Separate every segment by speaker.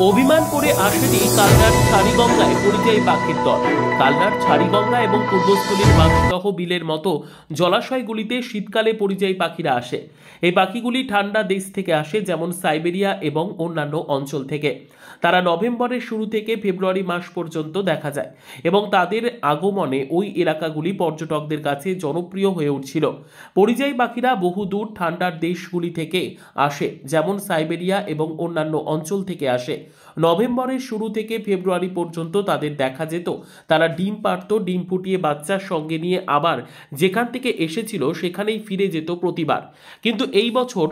Speaker 1: অভিমান করে আসেনি কালনার ছাড়িগঙ্গায় পরিযায়ী পাখির দল। কালনার ছাড়িগঙ্গা এবং পূর্বস্থলীর বাঁশদহ বিলের মতো জলাশয়গুলিতে শীতকালে পরিযায়ী পাখিরা আসে। এই পাখিগুলি ঠান্ডা দেশ থেকে আসে, যেমন সাইবেরিয়া এবং অন্যান্য অঞ্চল থেকে। তারা নভেম্বরের শুরু থেকে ফেব্রুয়ারি মাস পর্যন্ত দেখা যায় এবং তাদের আগমনে ওই এলাকাগুলি পর্যটকদের কাছে জনপ্রিয় হয়ে উঠছিল। পরিযায়ী পাখিরা বহু দূর ঠান্ডার দেশগুলি থেকে আসে, যেমন সাইবেরিয়া এবং অন্যান্য অঞ্চল থেকে আসে। নভেম্বরের শুরু থেকে ফেব্রুয়ারি পর্যন্ত তাদের দেখা যেত। তারা ডিম পাড়ত, ডিম ফুটিয়ে বাচ্চার সঙ্গে নিয়ে আবার যেখান থেকে এসেছিল সেখানেই ফিরে যেত প্রতিবার। কিন্তু এই বছর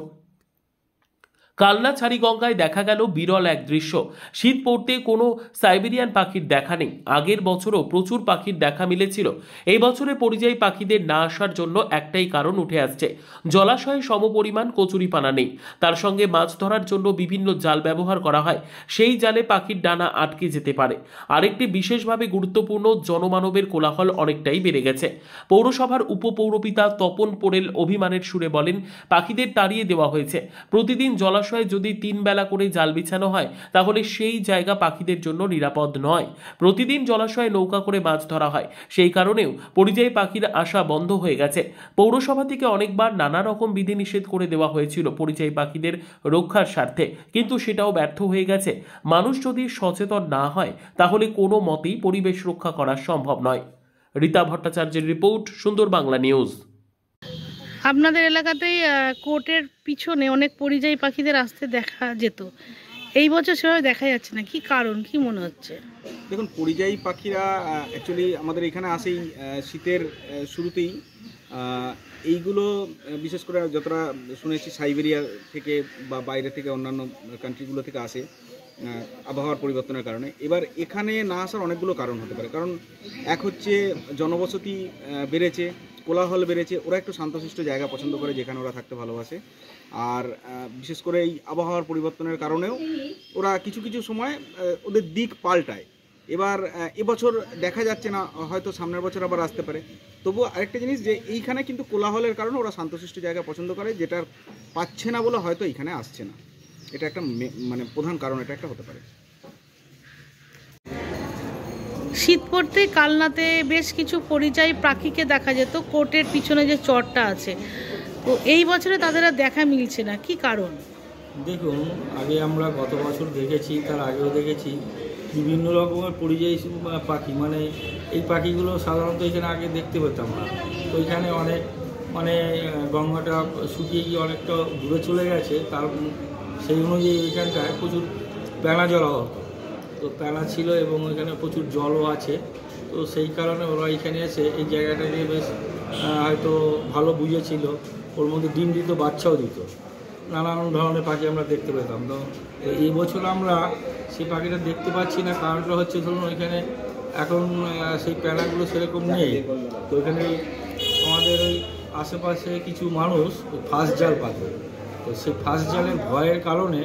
Speaker 1: কালনা ছাড়িগঙ্গায় দেখা গেল বিরল এক দৃশ্য। শীত পড়তে কোনো সাইবেরিয়ান পাখির দেখা নেই। আগের বছরও প্রচুর পাখির দেখা মিলেছিল। এই বছরে পরিযায়ী পাখিদের না আসার জন্য একটাই কারণ উঠে আসছে, জলাশয়ে সমপরিমাণ কচুরিপানা নেই। তার সঙ্গে মাছ ধরার জন্য বিভিন্ন জাল ব্যবহার করা হয়, সেই জালে পাখির ডানা আটকে যেতে পারে। আরেকটি বিশেষভাবে গুরুত্বপূর্ণ, জনমানবের কোলাহল অনেকটাই বেড়ে গেছে। পৌরসভার উপপৌরপিতা তপন পোড়েল অভিমানের সুরে বলেন, পাখিদের তাড়িয়ে দেওয়া হয়েছে। প্রতিদিন জলাশয়ে যদি 3 বেলা করে জাল বিছানো হয় তাহলে সেই জায়গা পাখিদের জন্য নিরাপদ নয়। প্রতিদিন জলাশয়ে নৌকা করে মাছ ধরা হয়, সেই কারণেও পরিযায়ী পাখির আসা বন্ধ হয়ে গেছে। পৌরসভা থেকে অনেকবার নানা রকম বিধিনিষেধ করে দেওয়া হয়েছিল পরিযায়ী পাখিদের রক্ষার স্বার্থে, কিন্তু সেটাও ব্যর্থ হয়ে গেছে। মানুষ যদি সচেতন না হয় তাহলে কোনো মতেই পরিবেশ রক্ষা করা সম্ভব নয়। রীতা ভট্টাচার্যের রিপোর্ট, সুন্দর বাংলা নিউজ।
Speaker 2: আপনাদের এলাকাতেই কোর্টের পিছনে অনেক পরিযায়ী পাখিদের আসতে দেখা যেত, এই বছর সেভাবে দেখা যাচ্ছে না, কি কারণ, কি মনে হচ্ছে?
Speaker 3: দেখুন, পরিযায়ী পাখিরা অ্যাকচুয়ালি আমাদের এখানে আসেই শীতের শুরুতেই। এইগুলো বিশেষ করে যতটা শুনেছি সাইবেরিয়া থেকে বা বাইরে থেকে অন্যান্য কান্ট্রিগুলো থেকে আসে আবহাওয়ার পরিবর্তনের কারণে। এবার এখানে না আসার অনেকগুলো কারণ হতে পারে। কারণ এক হচ্ছে জনবসতি বেড়েছে, কোলাহল বেড়েছে, ওরা একটু শান্তশিষ্ট জায়গা পছন্দ করে যেখানে ওরা থাকতে ভালোবাসে। আর বিশেষ করে এই আবহাওয়ার পরিবর্তনের কারণেও ওরা কিছু কিছু সময় ওদের দিক পাল্টায়। এবার এবছর দেখা যাচ্ছে না, হয়তো সামনের বছর আবার আসতে পারে। তবু আরেকটা জিনিস, যে এইখানে কিন্তু কোলাহলের কারণে ওরা শান্তশিষ্ট জায়গা পছন্দ করে, যেটা পাচ্ছে না বলে হয়তো এইখানে আসছে না। এটা একটা মানে প্রধান কারণ, এটা একটা হতে পারে।
Speaker 2: শীত পড়তে কালনাতে বেশ কিছু পরিযায়ী পাখিকে দেখা যেত কোর্টের পিছনে যে চরটা আছে, তো এই বছরে তাদের আর দেখা মিলছে না, কি কারণ?
Speaker 4: দেখুন, আগে আমরা গত বছর দেখেছি, তার আগেও দেখেছি বিভিন্ন রকমের পরিযায়ী পাখি। মানে এই পাখিগুলো সাধারণত এখানে আগে দেখতে পেতাম না। তো এখানে অনেক গঙ্গাটা শুকিয়ে গিয়ে অনেকটা দূরে চলে গেছে, তার সেই অনুযায়ী এখানটায় প্রচুর প্যানা জল হতো। তো প্যানা ছিল এবং এখানে প্রচুর জলও আছে। তো সেই কারণে ওরা এখানে এসে এই জায়গাটাকে বেশ হয়তো ভালো বুঝেছিল। ওর মধ্যে ডিম দিত, বাচ্চাও দিত, নানান ধরনের পাখি আমরা দেখতে পেতাম। তো এই বছর আমরা সেই পাখিটা দেখতে পাচ্ছি না। কারণটা হচ্ছে, ধরুন ওইখানে এখন সেই প্যানাগুলো সেরকম নেই। তো ওইখানে আমাদের ওই আশেপাশে কিছু মানুষ ফাঁস জাল পাতে, তো সেই ফাঁস জালের ভয়ের কারণে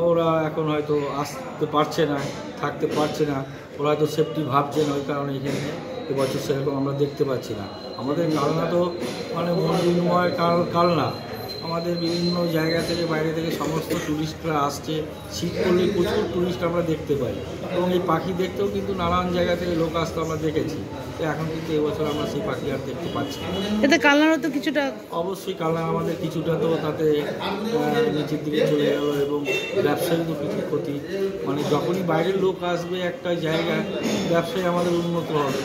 Speaker 4: ওরা এখন হয়তো আসতে পারছে না, থাকতে পারছে না। ওরা হয়তো সেফটি ভাবছে না, ওই কারণে এখানে এবছর সেরকম আমরা দেখতে পাচ্ছি না। আমাদের কালনা তো মানে মনোরময় কালনা, আমাদের বিভিন্ন জায়গা থেকে বাইরে থেকে সমস্ত ট্যুরিস্টরা আসছে। শীত পড়লে প্রচুর ট্যুরিস্ট আমরা দেখতে পাই এবং এই পাখি দেখতেও কিন্তু নানান জায়গা থেকে লোক আসতে আমরা দেখেছি। তো এখন কিন্তু এবছর আমরা সেই পাখি আর দেখতে পাচ্ছি না।
Speaker 2: এতে কালনারও তো কিছুটা,
Speaker 4: অবশ্যই কালনা আমাদের কিছুটা তো তাতে নিচের দিকে চলে গেল এবং ব্যবসায়ী তো কিছু ক্ষতি। মানে যখনই বাইরের লোক আসবে একটা জায়গায়, ব্যবসায়ী আমাদের উন্নত হবে,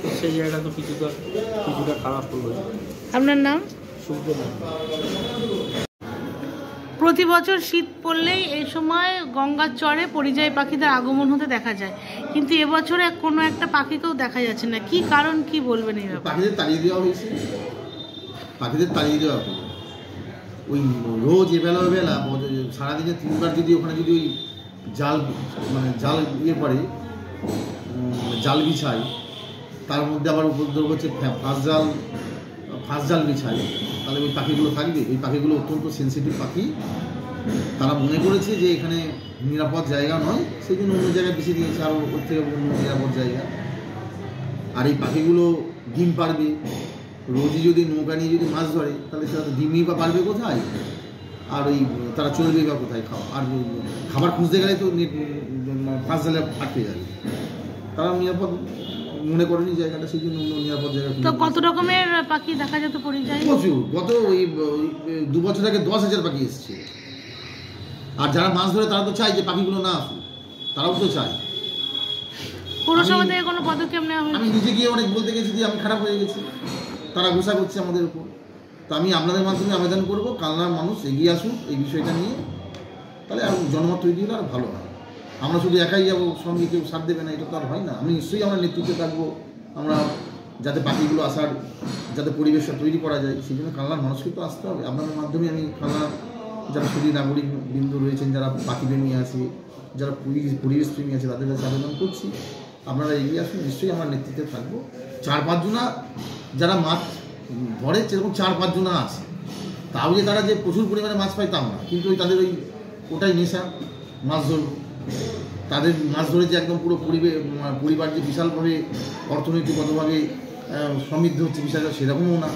Speaker 4: তো সেই জায়গাটা তো কিছুটা খারাপ হলো।
Speaker 2: আপনার নাম?
Speaker 4: সুবিধা নেই।
Speaker 2: প্রতি বছর শীত পড়লেই এই সময় গঙ্গার চরে পরিযায়ী পাখিদের আগমন হতে দেখা যায়, কিন্তু এবছরে কোনো একটা পাখিকেও দেখা যাচ্ছে না, কি কারণ, কি বলবেন এই ব্যাপারে?
Speaker 5: পাখিদের তাড়িয়ে দেওয়া হয়েছে। পাখিদের তাড়িয়ে দেওয়া হবে ওই রোজ এবেলা সারাদিনে 3 বার যদি ওখানে যদি ওই জাল ইয়ে পড়ে, জাল বিছায়, তার মধ্যে আবার উপদ্রব হচ্ছে ফাঁস জাল বিছায়, তাহলে ওই পাখিগুলো থাকবে? ওই পাখিগুলো অত্যন্ত সেন্সিটিভ পাখি। তারা মনে করেছে যে এখানে নিরাপদ জায়গা নয়, সেই জন্য অন্য জায়গায় বেশি দিয়েছে, আরও ওর থেকে অন্য নিরাপদ জায়গা। আর এই পাখিগুলো ডিম পাড়বে, রোজই যদি নৌকা নিয়ে যদি মাছ ধরে তাহলে সেটা তো ডিমই বা পারবে কোথায়? আর ওই তারা চলবে বা কোথায় খাওয়া, আর খাবার খুঁজতে গেলে তো ফাঁস জালে আটকে যাবে। তারা নিরাপদ মনে করেনি জায়গাটা, সেই জন্য নিরাপদ জায়গা।
Speaker 2: তো কত রকমের পাখি দেখা যেত পরিযায়ী?
Speaker 5: প্রচুর, গত ওই 2 বছর আগে 10,000 পাখি এসছে। আর যারা মাছ ধরে তারা তো চায় যে পাখিগুলো না আসুক, তারাও তো চায়।
Speaker 2: পৌরসভা থেকে কোনো পদক্ষেপ নেওয়া হয়েছে?
Speaker 5: আমি নিজে গিয়ে অনেক বলতে গেছি যে আমি খারাপ হয়ে গেছি, তারা গোসা করছে আমাদের উপর। তো আমি আপনাদের মাধ্যমে আবেদন করব কালনার মানুষ এগিয়ে আসুন এই বিষয়টা নিয়ে, তাহলে আর জনমত তৈরি হলে আর ভালো হয়। আমরা শুধু একাই যাবো, সঙ্গে কেউ সাথ দেবে না, এটা তো আর হয় না। আমি নিশ্চয়ই আমরা নেতৃত্বে থাকবো, আমরা যাতে পাখিগুলো আসার যাতে পরিবেশটা তৈরি করা যায়, সেই জন্য কালনার মানুষকে তো আসতে হবে। আপনাদের মাধ্যমে আমি কালনার যারা শুধু নাগরিক বিন্দু রয়েছেন, যারা পাখি প্রেমী আছে, যারা পরিবেশ প্রেমী আছে, তাদের কাছে আবেদন করছি আপনারা এগিয়ে আসুন। নিশ্চয়ই আমরা নেতৃত্বে থাকবো। 4-5 জনা যারা মাছ ধরে, সেরকম 4-5 জনা আছে, তাও যে তারা যে প্রচুর পরিমাণে মাছ পায় তাও না, কিন্তু ওই তাদের ওটাই নেশা, মাছ ধরব। তাদের মাছ ধরে যে একদম পুরো পরিবার যে বিশালভাবে অর্থনৈতিকগতভাবে সমৃদ্ধ হচ্ছে বিষয়টা, সেরকমও না।